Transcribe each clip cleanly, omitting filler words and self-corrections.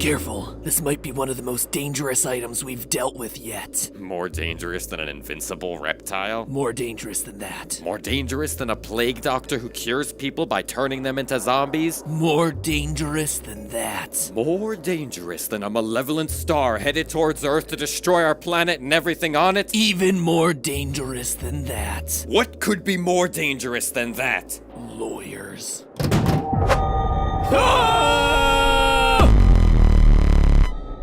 Careful, this might be one of the most dangerous items we've dealt with yet. More dangerous than an invincible reptile? More dangerous than that. More dangerous than a plague doctor who cures people by turning them into zombies? More dangerous than that. More dangerous than a malevolent star headed towards Earth to destroy our planet and everything on it? Even more dangerous than that. What could be more dangerous than that? Lawyers.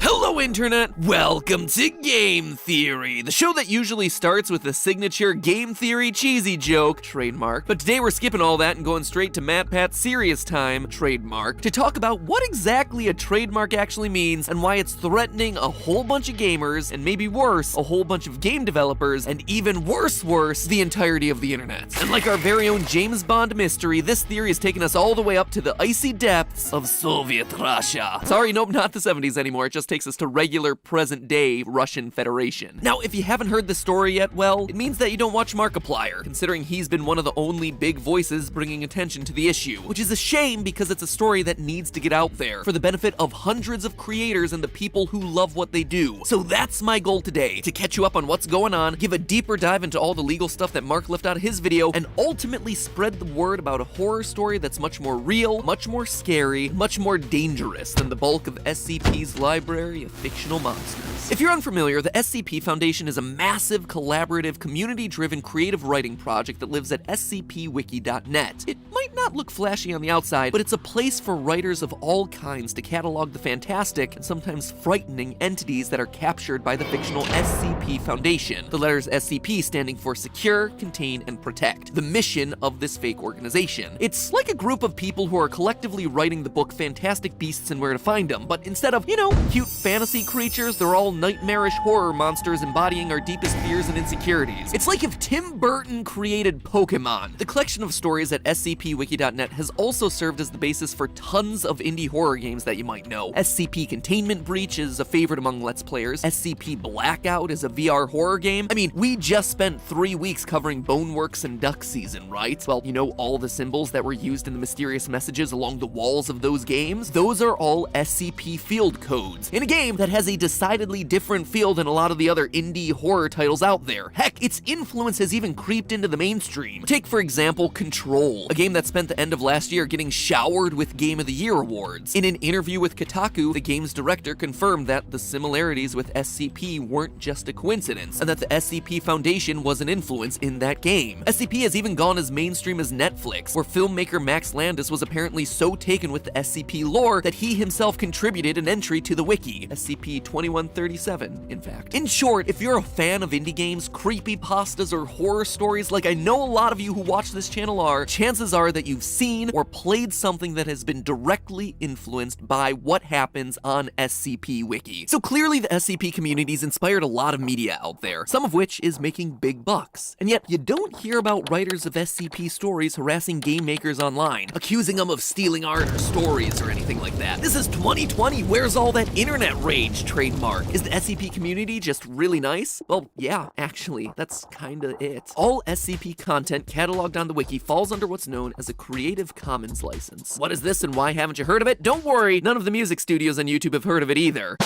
Hello, Internet! Welcome to Game Theory, the show that usually starts with a signature game theory cheesy joke, trademark. But today we're skipping all that and going straight to Matt Pat's serious time, trademark, to talk about what exactly a trademark actually means and why it's threatening a whole bunch of gamers, and maybe worse, a whole bunch of game developers, and even worse, the entirety of the internet. And like our very own James Bond mystery, this theory has taken us all the way up to the icy depths of Soviet Russia. Sorry, nope, not the 70s anymore, it just takes us to regular present-day Russian Federation. Now, if you haven't heard the story yet, well, it means that you don't watch Markiplier, considering he's been one of the only big voices bringing attention to the issue, which is a shame because it's a story that needs to get out there for the benefit of hundreds of creators and the people who love what they do. So that's my goal today, to catch you up on what's going on, give a deeper dive into all the legal stuff that Mark left out of his video, and ultimately spread the word about a horror story that's much more real, much more scary, much more dangerous than the bulk of SCP's library of fictional monsters. If you're unfamiliar, the SCP Foundation is a massive, collaborative, community-driven creative writing project that lives at scpwiki.net. It might not look flashy on the outside, but it's a place for writers of all kinds to catalog the fantastic and sometimes frightening entities that are captured by the fictional SCP Foundation. The letters SCP standing for Secure, Contain, and Protect, the mission of this fake organization. It's like a group of people who are collectively writing the book Fantastic Beasts and Where to Find Them, but instead of, cute fantasy creatures, they're all nightmarish horror monsters embodying our deepest fears and insecurities. It's like if Tim Burton created Pokemon. The collection of stories at scpwiki.net has also served as the basis for tons of indie horror games that you might know. SCP Containment Breach is a favorite among Let's Players. SCP Blackout is a VR horror game. I mean, we just spent 3 weeks covering Boneworks and Duck Season, right? Well, all the symbols that were used in the mysterious messages along the walls of those games? Those are all SCP field codes in a game that has a decidedly different feel than a lot of the other indie horror titles out there. Heck, its influence has even creeped into the mainstream. Take, for example, Control, a game that spent the end of last year getting showered with Game of the Year awards. In an interview with Kotaku, the game's director confirmed that the similarities with SCP weren't just a coincidence, and that the SCP Foundation was an influence in that game. SCP has even gone as mainstream as Netflix, where filmmaker Max Landis was apparently so taken with the SCP lore that he himself contributed an entry to the wiki, SCP-2137, in fact. In short, if you're a fan of indie games, creepypastas, or horror stories like I know a lot of you who watch this channel are, chances are that you've seen or played something that has been directly influenced by what happens on SCP Wiki. So clearly the SCP community's inspired a lot of media out there, some of which is making big bucks. And yet, you don't hear about writers of SCP stories harassing game makers online, accusing them of stealing art or stories or anything like that. This is 2020, where's all that internet rage, trademark? Is the SCP community just really nice? Well, yeah, actually, that's kinda it. All SCP content cataloged on the wiki falls under what's known as a Creative Commons license. What is this and why haven't you heard of it? Don't worry, none of the music studios on YouTube have heard of it either.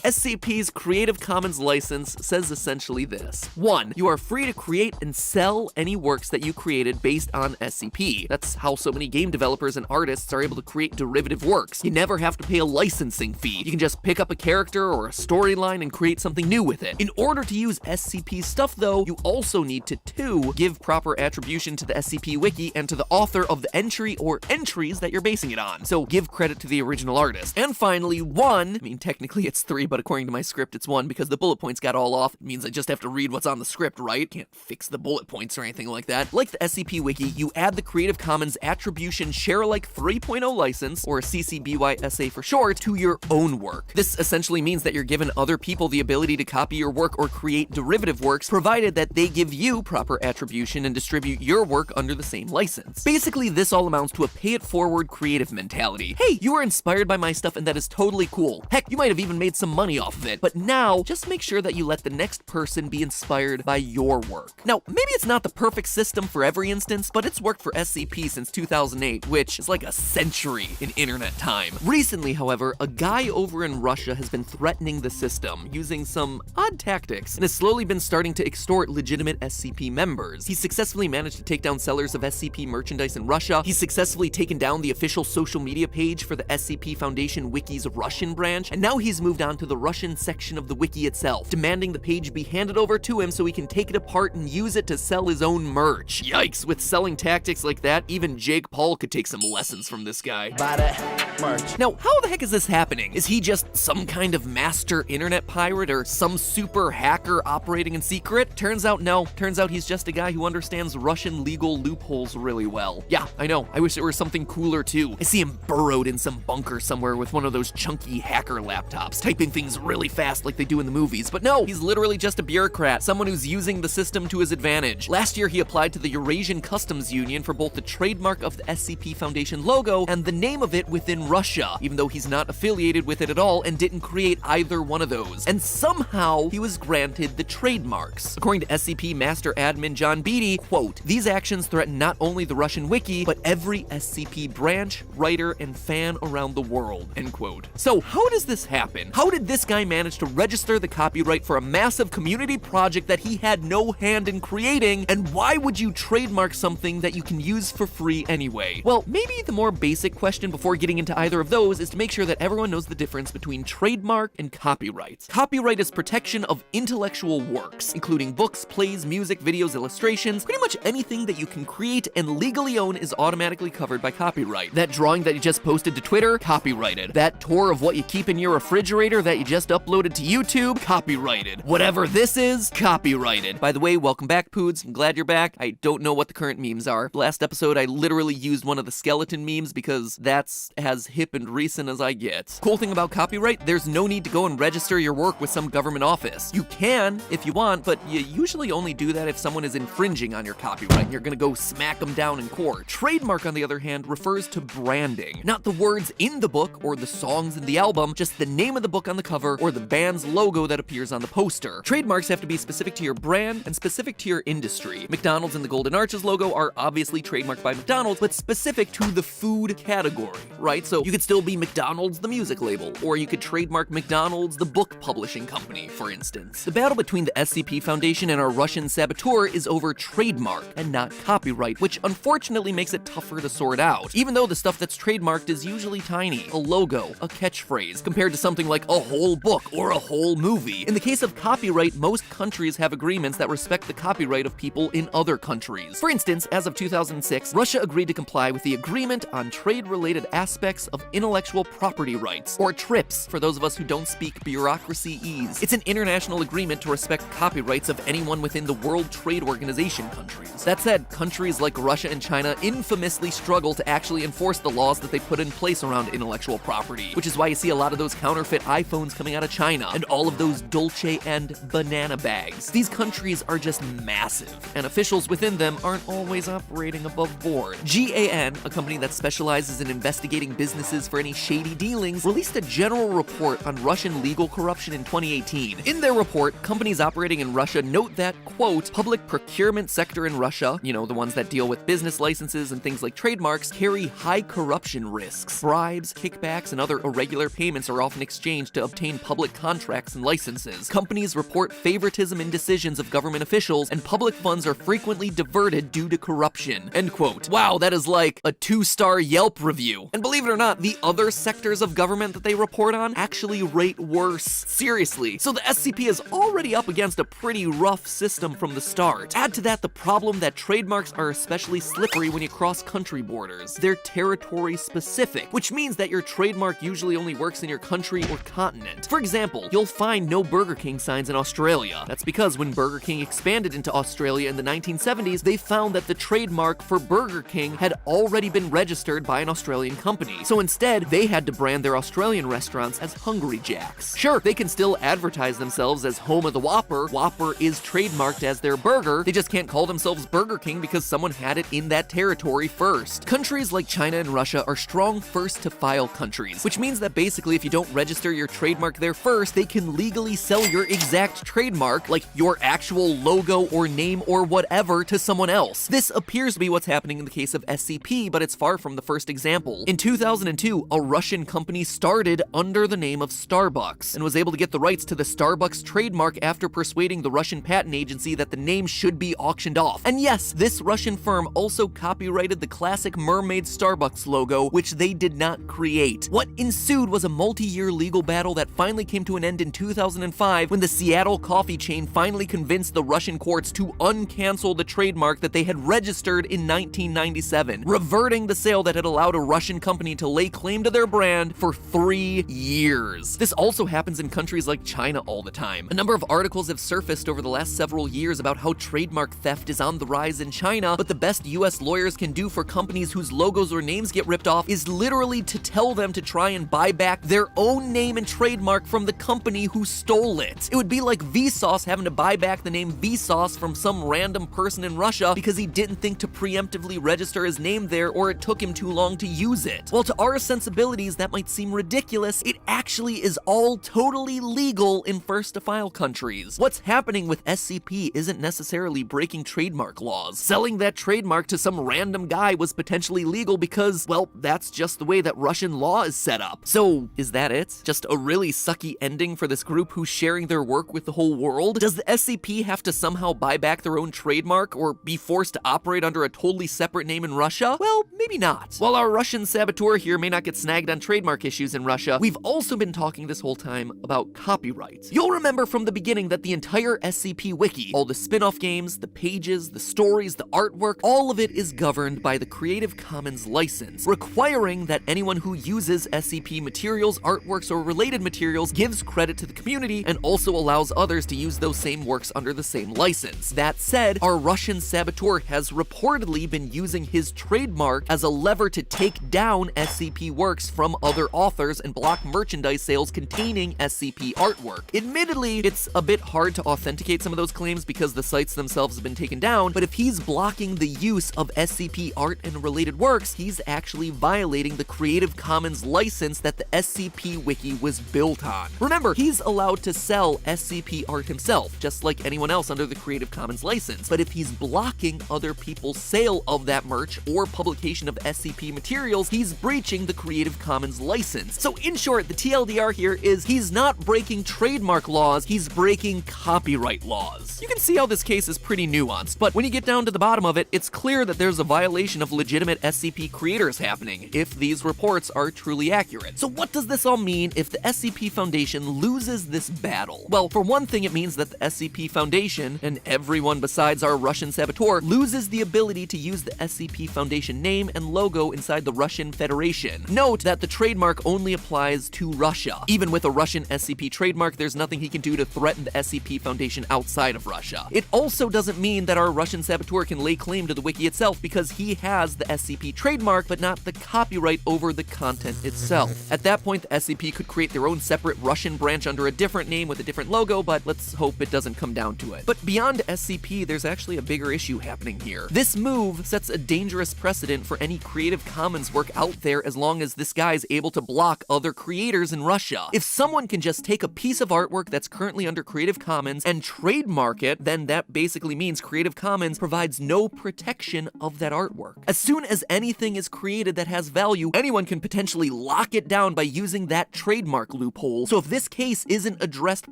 SCP's Creative Commons license says essentially this. 1. You are free to create and sell any works that you created based on SCP. That's how so many game developers and artists are able to create derivative works. You never have to pay a licensing fee. You can just pick up a character or a storyline and create something new with it. In order to use SCP stuff though, you also need to 2. Give proper attribution to the SCP wiki and to the author of the entry or entries that you're basing it on. So give credit to the original artist. And finally, 1, I mean technically it's 3, but according to my script, it's 1 because the bullet points got all off. It means I just have to read what's on the script, right? Can't fix the bullet points or anything like that. Like the SCP Wiki, you add the Creative Commons Attribution Share-alike 3.0 license, or CC BY-SA for short, to your own work. This essentially means that you're giving other people the ability to copy your work or create derivative works, provided that they give you proper attribution and distribute your work under the same license. Basically, this all amounts to a pay-it-forward creative mentality. Hey, you were inspired by my stuff and that is totally cool. Heck, you might have even made some money off of it. But now, just make sure that you let the next person be inspired by your work. Now, maybe it's not the perfect system for every instance, but it's worked for SCP since 2008, which is like a century in internet time. Recently, however, a guy over in Russia has been threatening the system using some odd tactics and has slowly been starting to extort legitimate SCP members. He's successfully managed to take down sellers of SCP merchandise in Russia. He's successfully taken down the official social media page for the SCP Foundation Wiki's Russian branch, and now he's moved on to the Russian section of the wiki itself, demanding the page be handed over to him so he can take it apart and use it to sell his own merch. Yikes, with selling tactics like that, even Jake Paul could take some lessons from this guy. Buy that merch. Now, how the heck is this happening? Is he just some kind of master internet pirate or some super hacker operating in secret? Turns out no. Turns out he's just a guy who understands Russian legal loopholes really well. Yeah, I know. I wish it were something cooler too. I see him burrowed in some bunker somewhere with one of those chunky hacker laptops, typing things really fast like they do in the movies. But no, he's literally just a bureaucrat, someone who's using the system to his advantage. Last year, he applied to the Eurasian Customs Union for both the trademark of the SCP Foundation logo and the name of it within Russia, even though he's not affiliated with it at all and didn't create either one of those. And somehow, he was granted the trademarks. According to SCP Master Admin John Beatty, quote, "These actions threaten not only the Russian wiki, but every SCP branch, writer, and fan around the world," end quote. So how does this happen? How did this guy manage to register the copyright for a massive community project that he had no hand in creating, and why would you trademark something that you can use for free anyway? Well, maybe the more basic question before getting into either of those is to make sure that everyone knows the difference between trademark and copyright. Copyright is protection of intellectual works, including books, plays, music, videos, illustrations. Pretty much anything that you can create and legally own is automatically covered by copyright. That drawing that you just posted to Twitter, copyrighted. That tour of what you keep in your refrigerator that you just uploaded to YouTube, copyrighted. Whatever this is, copyrighted. By the way, welcome back, Poods. I'm glad you're back. I don't know what the current memes are. Last episode, I literally used one of the skeleton memes because that's as hip and recent as I get. Cool thing about copyright, there's no need to go and register your work with some government office. You can, if you want, but you usually only do that if someone is infringing on your copyright and you're gonna go smack them down in court. Trademark, on the other hand, refers to branding. Not the words in the book or the songs in the album, just the name of the book on the cover or the band's logo that appears on the poster. Trademarks have to be specific to your brand and specific to your industry. McDonald's and the Golden Arches logo are obviously trademarked by McDonald's, but specific to the food category, right? So you could still be McDonald's the music label, or you could trademark McDonald's the book publishing company, for instance. The battle between the SCP Foundation and our Russian saboteur is over trademark and not copyright, which unfortunately makes it tougher to sort out. Even though the stuff that's trademarked is usually tiny, a logo, a catchphrase, compared to something like a whole book or a whole movie. In the case of copyright, most countries have agreements that respect the copyright of people in other countries. For instance, as of 2006, Russia agreed to comply with the Agreement on Trade-Related Aspects of Intellectual Property Rights, or TRIPS, for those of us who don't speak bureaucracy-ese. It's an international agreement to respect copyrights of anyone within the World Trade Organization countries. That said, countries like Russia and China infamously struggle to actually enforce the laws that they put in place around intellectual property, which is why you see a lot of those counterfeit iPhones coming out of China, and all of those Dolce and banana bags. These countries are just massive, and officials within them aren't always operating above board. GAN, a company that specializes in investigating businesses for any shady dealings, released a general report on Russian legal corruption in 2018. In their report, companies operating in Russia note that, quote, public procurement sector in Russia, you know, the ones that deal with business licenses and things like trademarks, carry high corruption risks. Bribes, kickbacks, and other irregular payments are often exchanged to obtain public contracts and licenses. Companies report favoritism in decisions of government officials, and public funds are frequently diverted due to corruption. End quote. Wow, that is like a 2-star Yelp review. And believe it or not, the other sectors of government that they report on actually rate worse. Seriously. So the SCP is already up against a pretty rough system from the start. Add to that the problem that trademarks are especially slippery when you cross country borders. They're territory specific, which means that your trademark usually only works in your country or continent. For example, you'll find no Burger King signs in Australia. That's because when Burger King expanded into Australia in the 1970s, they found that the trademark for Burger King had already been registered by an Australian company. So instead, they had to brand their Australian restaurants as Hungry Jack's. Sure, they can still advertise themselves as home of the Whopper. Whopper is trademarked as their burger. They just can't call themselves Burger King because someone had it in that territory first. Countries like China and Russia are strong first to file countries, which means that basically if you don't register your trademark trademark there first, they can legally sell your exact trademark, like your actual logo or name or whatever, to someone else. This appears to be what's happening in the case of SCP, but it's far from the first example. In 2002, a Russian company started under the name of Starbucks and was able to get the rights to the Starbucks trademark after persuading the Russian patent agency that the name should be auctioned off. And yes, this Russian firm also copyrighted the classic mermaid Starbucks logo, which they did not create. What ensued was a multi-year legal battle that finally came to an end in 2005 when the Seattle coffee chain finally convinced the Russian courts to uncancel the trademark that they had registered in 1997, reverting the sale that had allowed a Russian company to lay claim to their brand for 3 years. This also happens in countries like China all the time. A number of articles have surfaced over the last several years about how trademark theft is on the rise in China, but the best US lawyers can do for companies whose logos or names get ripped off is literally to tell them to try and buy back their own name and trademark from the company who stole it. It would be like Vsauce having to buy back the name Vsauce from some random person in Russia because he didn't think to preemptively register his name there, or it took him too long to use it. While to our sensibilities that might seem ridiculous, it actually is all totally legal in first-to-file countries. What's happening with SCP isn't necessarily breaking trademark laws. Selling that trademark to some random guy was potentially legal because, well, that's just the way that Russian law is set up. So, is that it? Just a really sucky ending for this group who's sharing their work with the whole world? Does the SCP have to somehow buy back their own trademark or be forced to operate under a totally separate name in Russia? Well, maybe not. While our Russian saboteur here may not get snagged on trademark issues in Russia, we've also been talking this whole time about copyright. You'll remember from the beginning that the entire SCP wiki, all the spin-off games, the pages, the stories, the artwork, all of it is governed by the Creative Commons license, requiring that anyone who uses SCP materials, artworks, or related materials gives credit to the community and also allows others to use those same works under the same license. That said, our Russian saboteur has reportedly been using his trademark as a lever to take down SCP works from other authors and block merchandise sales containing SCP artwork. Admittedly, it's a bit hard to authenticate some of those claims because the sites themselves have been taken down, but if he's blocking the use of SCP art and related works, he's actually violating the Creative Commons license that the SCP wiki was built on. Remember, he's allowed to sell SCP art himself, just like anyone else under the Creative Commons license, but if he's blocking other people's sale of that merch or publication of SCP materials, he's breaching the Creative Commons license. So in short, the TLDR here is he's not breaking trademark laws, he's breaking copyright laws. You can see how this case is pretty nuanced, but when you get down to the bottom of it, it's clear that there's a violation of legitimate SCP creators happening, if these reports are truly accurate. So what does this all mean if the SCP Foundation loses this battle? Well, for one thing, it means that the SCP Foundation, and everyone besides our Russian saboteur, loses the ability to use the SCP Foundation name and logo inside the Russian Federation. Note that the trademark only applies to Russia. Even with a Russian SCP trademark, there's nothing he can do to threaten the SCP Foundation outside of Russia. It also doesn't mean that our Russian saboteur can lay claim to the wiki itself because he has the SCP trademark but not the copyright over the content itself. At that point, the SCP could create their own separate Russian branch under a different name with a different logo, but let's hope it doesn't come down to it. But beyond SCP, there's actually a bigger issue happening here. This move sets a dangerous precedent for any Creative Commons work out there as long as this guy's able to block other creators in Russia. If someone can just take a piece of artwork that's currently under Creative Commons and trademark it, then that basically means Creative Commons provides no protection of that artwork. As soon as anything is created that has value, anyone can potentially lock it down by using that trademark loophole. So if this case isn't addressed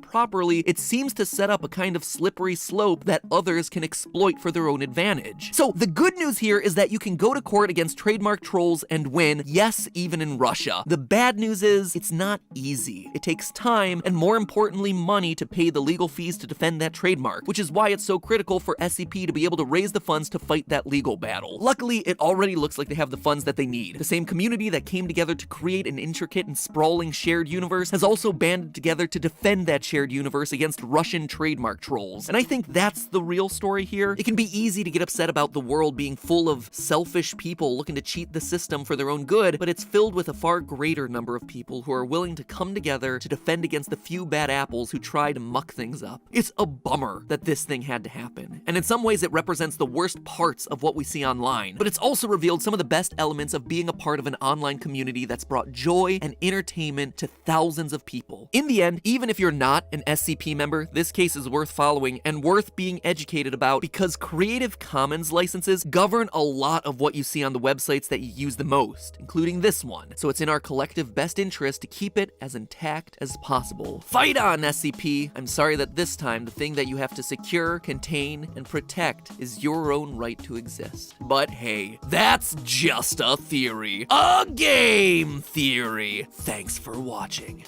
properly, it seems to set up a kind of slippery slope that others can exploit for their own advantage. So the good news here is that you can go to court against trademark trolls and win, yes, even in Russia. The bad news is it's not easy. It takes time and, more importantly, money to pay the legal fees to defend that trademark, which is why it's so critical for SCP to be able to raise the funds to fight that legal battle. Luckily, it already looks like they have the funds that they need. The same community that came together to create an intricate and sprawling shared universe has also banded together to defend that shared universe against Russian trademark trolls. And I think that's the real story here. It can be easy to get upset about the world being full of selfish people people looking to cheat the system for their own good, but it's filled with a far greater number of people who are willing to come together to defend against the few bad apples who try to muck things up. It's a bummer that this thing had to happen, and in some ways it represents the worst parts of what we see online, but it's also revealed some of the best elements of being a part of an online community that's brought joy and entertainment to thousands of people. In the end, even if you're not an SCP member, this case is worth following and worth being educated about because Creative Commons licenses govern a lot of what you see on the websites that you use the most, including this one, so it's in our collective best interest to keep it as intact as possible. Fight on, SCP! I'm sorry that this time the thing that you have to secure, contain, and protect is your own right to exist. But hey, that's just a theory. A game theory! Thanks for watching.